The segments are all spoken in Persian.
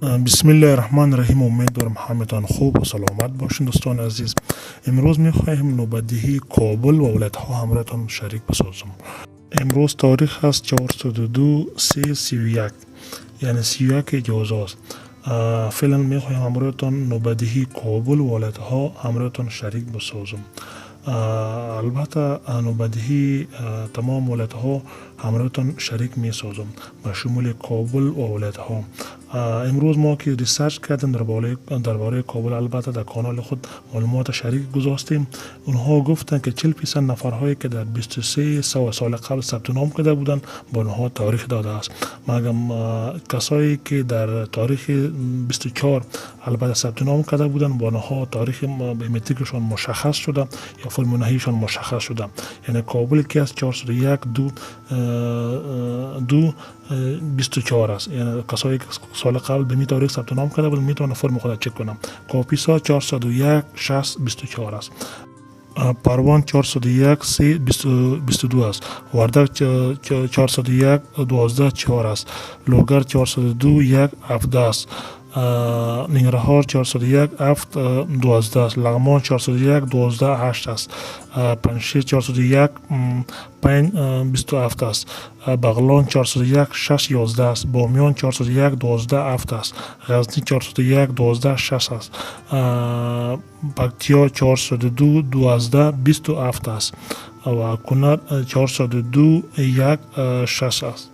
بسم الله الرحمن الرحیم. امیدوارم همتان خوب و سلامت باشین دوستان عزیز. امروز میخواهیم نوبدهی کابل و ولایت‌ها همراهتان شریک بسازم. امروز تاریخ است 422/3/31 یعنی 31 اجازه است. فعلا میخواهیم همراهتان نوبدهی کابل و ولایت‌ها همراهتان شریک بسازم. البته نوبدهی تمام ولایت‌ها همراهتان شریک می سازم به شمول کابل و ولایت‌ها. امروز ما که ریسرچ کردیم درباره کابل، البته در کانال خود معلومات شریک گذاشتیم. اونها گفتن که 40% نفرهایی که در 23 سال قبل ثبت نام کرده بودند با اونها تاریخ داده است، مگر کسایی که در تاریخ 24 البته ثبت نام کرده بودند با اونها تاریخ بیومتریکشان مشخص شده یا فرم نهیشان مشخص شده. یعنی کابل که از 401/2/24 است. یعنی کسایی که سال قبل به می تاریخ ثبت نام کرده بودند میتونن فرم خود چک کنم. کاپیسا 401/60/24 است. پروان 401/3/22 است. وردک 401/12/4 است. لوگر 402/1/17 است. ننگرهار 401/7/12 است. لغمان 401/12/8 است. پنجشیر 401/5/27 است. بغلان 401/6/11 است. بامیان 401/12/7 است. غزنی 401/12/6 است. پکتیا 402/12/27 است و کنر 402/1/6 است.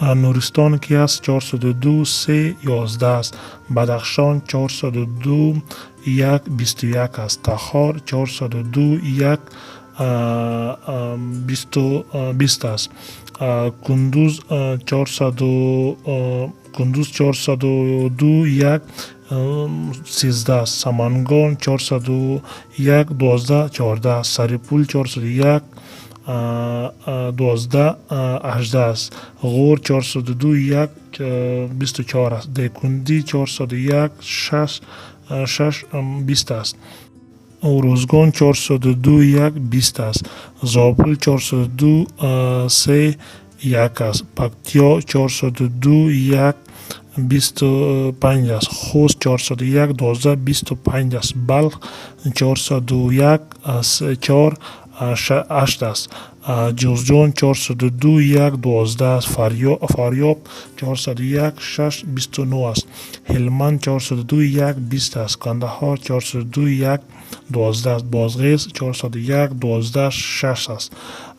نورستان که است 402/3/11 است. بدخشان 402/1/21 است. تخار 402/1/20 است. کندوز 402/1/13 است. سمنگان 401/12/14 است. سرپول 401/12/18 است. غور 402/1/24 است. دیکندی 401/6/20 است. اوروزگان 402/1/20 است. زابل 402/3/1 است. پکتیا 402/1/25 است. خوست 401/12/25 است. بلخ 401/4/8 است. جوزجان 402/1/12 است. فاریاب 401/6/29 است. هلمند 402/1/20 است. کندهار 402/1/12 است. بازغیس 401/12/6 است.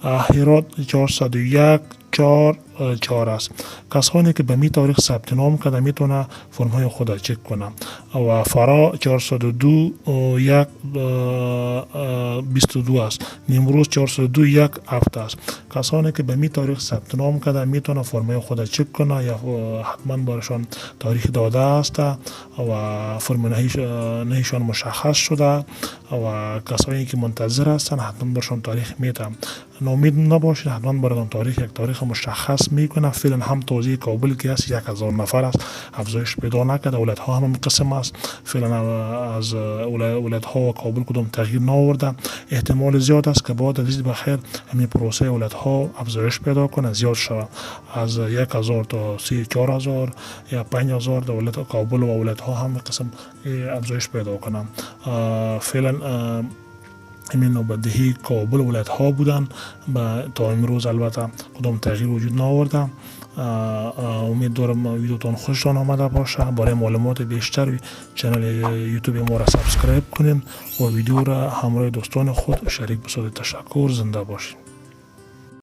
هرات 401/4/4 است. کسانی که به می تاریخ ثبت نام کرده میتونه فرم های خود چک کنم. و فرا 402/1/22 است. نیمروز 402/1/7 است. کسانی که به می تاریخ ثبت نام کرده میتونه فرم های خود چک کنه یا حتما برشان تاریخ داده است و فرم نهیشان مشخص شده و کسانی که منتظر هستن حتما برشان تاریخ میتم. ناامید نباشید، حتما براتون یک تاریخ مشخص میکنه. فعلا هم توزیع کابل که است 1000 نفر است، افزایش پیدا نکرده. ولایت ها هم قسم است. فعلا از ولایت ها و کابل کدام تغییر نآورده. احتمال زیاد است که بعد از عید بخیر همین پروسه ولایت ها افزایش پیدا کنه، زیاد شود، از 1000 تا 3000-4000 یا 5000 در ولایت کابل و ولایت ها هم قسم افزایش پیدا کنه. فعلا همین نوبدهی کابل و ولایت ها بودن تا امروز. البته کدام تغییر وجود نآورده. امیدوارم ویدیوتان خوشتان آمده باشه. برای معلومات بیشتر چنل یوتیوب ما را سابسکرایب کنین و ویدیو را همراه دوستان خود شریک بسازید. تشکر. زنده باشید.